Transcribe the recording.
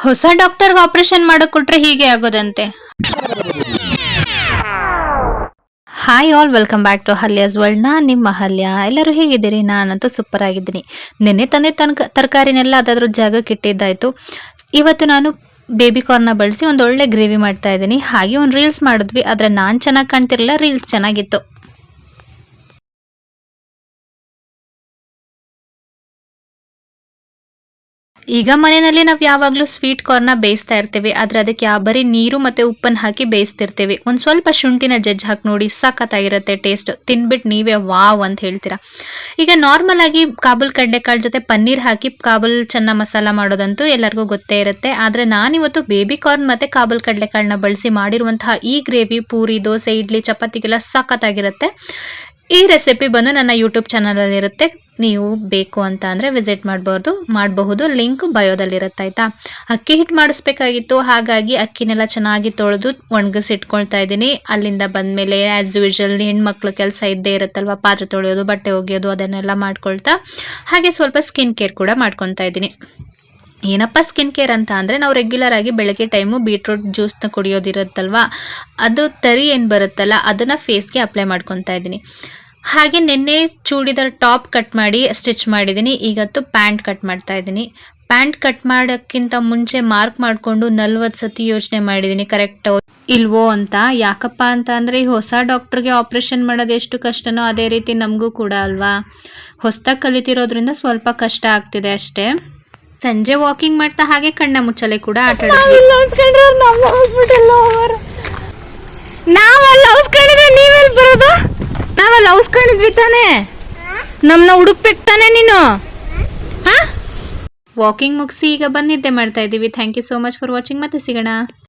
ಹೊಸ ಡಾಕ್ಟರ್ಗೆ ಆಪರೇಷನ್ ಮಾಡಕ್ ಕೊಟ್ರೆ ಹೀಗೆ ಆಗೋದಂತೆ. Hi all, welcome back to Ahalya's world. ನಾನು ನಿಮ್ಮ ಅಹಲ್ಯ. ಎಲ್ಲರೂ ಹೇಗಿದ್ದೀರಿ? ನಾನಂತೂ ಸೂಪರ್ ಆಗಿದ್ದೀನಿ. ನಿನ್ನೆ ತಂದೆ ತರಕಾರಿನೆಲ್ಲ ಅದಾದ್ರೂ ಜಾಗಕ್ಕೆ ಇಟ್ಟಿದ್ದಾಯ್ತು. ಇವತ್ತು ನಾನು ಬೇಬಿ ಕಾರ್ನ ಬಳಸಿ ಒಂದು ಒಳ್ಳೆ ಗ್ರೇವಿ ಮಾಡ್ತಾ ಇದ್ದೀನಿ. ಹಾಗೆ ಒಂದು ರೀಲ್ಸ್ ಮಾಡಿದ್ವಿ, ಆದರೆ ನಾನು ಚೆನ್ನಾಗಿ ಕಾಣ್ತಿರಲಿಲ್ಲ, ರೀಲ್ಸ್ ಚೆನ್ನಾಗಿತ್ತು. ಈಗ ಮನೆಯಲ್ಲಿ ನಾವು ಯಾವಾಗಲೂ ಸ್ವೀಟ್ ಕಾರ್ನ ಬೇಯಿಸ್ತಾ ಇರ್ತೀವಿ, ಆದರೆ ಅದಕ್ಕೆ ಬರೀ ನೀರು ಮತ್ತು ಉಪ್ಪನ್ನು ಹಾಕಿ ಬೇಯಿಸ್ತಿರ್ತೀವಿ. ಒಂದು ಸ್ವಲ್ಪ ಶುಂಠಿನ ಜಜ್ಜಿ ಹಾಕಿ ನೋಡಿ, ಸಖತ್ತಾಗಿರುತ್ತೆ ಟೇಸ್ಟ್. ತಿನ್ಬಿಟ್ಟು ನೀವೇ ವಾವ್ ಅಂತ ಹೇಳ್ತೀರಾ. ಈಗ ನಾರ್ಮಲ್ ಆಗಿ ಕಾಬೂಲ್ ಕಡಲೆಕಾಳು ಜೊತೆ ಪನ್ನೀರ್ ಹಾಕಿ ಕಾಬೂಲ್ ಚೆನ್ನ ಮಸಾಲ ಮಾಡೋದಂತೂ ಎಲ್ಲರಿಗೂ ಗೊತ್ತೇ ಇರುತ್ತೆ. ಆದರೆ ನಾನಿವತ್ತು ಬೇಬಿ ಕಾರ್ನ್ ಮತ್ತು ಕಾಬೂಲ್ ಕಡಲೆಕಾಳನ್ನ ಬಳಸಿ ಮಾಡಿರುವಂತಹ ಈ ಗ್ರೇವಿ ಪೂರಿ, ದೋಸೆ, ಇಡ್ಲಿ, ಚಪಾತಿಗೆಲ್ಲ ಸಖತ್ತಾಗಿರುತ್ತೆ. ಈ ರೆಸಿಪಿ ಬಂದು ನನ್ನ ಯೂಟ್ಯೂಬ್ ಚಾನಲಲ್ಲಿ ಇರುತ್ತೆ. ನೀವು ಬೇಕು ಅಂತ ಅಂದರೆ ವಿಸಿಟ್ ಮಾಡಬಹುದು. ಲಿಂಕ್ ಬಯೋದಲ್ಲಿರುತ್ತೆ, ಆಯಿತಾ. ಅಕ್ಕಿ ಹಿಟ್ಟು ಮಾಡಿಸ್ಬೇಕಾಗಿತ್ತು, ಹಾಗಾಗಿ ಅಕ್ಕಿನೆಲ್ಲ ಚೆನ್ನಾಗಿ ತೊಳೆದು ಒಣಗಿಸಿಟ್ಕೊಳ್ತಾ ಇದ್ದೀನಿ. ಅಲ್ಲಿಂದ ಬಂದಮೇಲೆ ಆ್ಯಸ್ ಯೂಶುವಲ್ ಹೆಣ್ಮಕ್ಳು ಕೆಲಸ ಇದ್ದೇ ಇರುತ್ತಲ್ವ, ಪಾತ್ರೆ ತೊಳೆಯೋದು, ಬಟ್ಟೆ ಒಗೆಯೋದು, ಅದನ್ನೆಲ್ಲ ಮಾಡ್ಕೊಳ್ತಾ ಹಾಗೆ ಸ್ವಲ್ಪ ಸ್ಕಿನ್ ಕೇರ್ ಕೂಡ ಮಾಡ್ಕೊತಾ ಇದ್ದೀನಿ. ಏನಪ್ಪ ಸ್ಕಿನ್ ಕೇರ್ ಅಂತ ಅಂದರೆ, ನಾವು ರೆಗ್ಯುಲರ್ ಆಗಿ ಬೆಳಗ್ಗೆ ಟೈಮು ಬೀಟ್ರೂಟ್ ಜ್ಯೂಸ್ನ ಕುಡಿಯೋದಿರುತ್ತಲ್ವ, ಅದು ತರಿ ಏನು ಬರುತ್ತಲ್ಲ ಅದನ್ನು ಫೇಸ್ಗೆ ಅಪ್ಲೈ ಮಾಡ್ಕೊತಾ ಇದ್ದೀನಿ. ಹಾಗೆ ನಿನ್ನೆ ಚೂಡಿದಾರ್ ಟಾಪ್ ಕಟ್ ಮಾಡಿ ಸ್ಟಿಚ್ ಮಾಡಿದ್ದೀನಿ. ಈಗತ್ತು ಪ್ಯಾಂಟ್ ಕಟ್ ಮಾಡ್ತಾ ಇದ್ದೀನಿ. ಪ್ಯಾಂಟ್ ಕಟ್ ಮಾಡೋಕ್ಕಿಂತ ಮುಂಚೆ ಮಾರ್ಕ್ ಮಾಡಿಕೊಂಡು 40 ಸತಿ ಯೋಚನೆ ಮಾಡಿದ್ದೀನಿ ಕರೆಕ್ಟ್ ಇಲ್ವೋ ಅಂತ. ಯಾಕಪ್ಪ ಅಂತ ಅಂದರೆ, ಈ ಹೊಸ ಡಾಕ್ಟ್ರಿಗೆ ಆಪ್ರೇಷನ್ ಮಾಡೋದು ಎಷ್ಟು ಕಷ್ಟನೋ ಅದೇ ರೀತಿ ನಮಗೂ ಕೂಡ ಅಲ್ವಾ. ಹೊಸದಾಗಿ ಕಲಿತಿರೋದ್ರಿಂದ ಸ್ವಲ್ಪ ಕಷ್ಟ ಆಗ್ತಿದೆ ಅಷ್ಟೇ. ಸಂಜೆ ವಾಕಿಂಗ್ ಮಾಡ್ತಾ ಹಾಗೆ ಕಣ್ಣ ಮುಚ್ಚಲೆ ಕೂಡ ಆಟ ಆಡಿದ್ವಿ. ನಾವಲ್ಲಿ ಔಸ್ಕೊಂಡಿದ್ವಿ ತಾನೇ, ನಮ್ನ ಹುಡುಕ್ಬೇಕು ತಾನೇ ನೀನು. ವಾಕಿಂಗ್ ಮುಗಿಸಿ ಈಗ ಬಂದಿದ್ದೆ ಮಾಡ್ತಾ ಇದ್ದೀವಿ. Thank you so much for watching. ಮತ್ತೆ ಸಿಗೋಣ.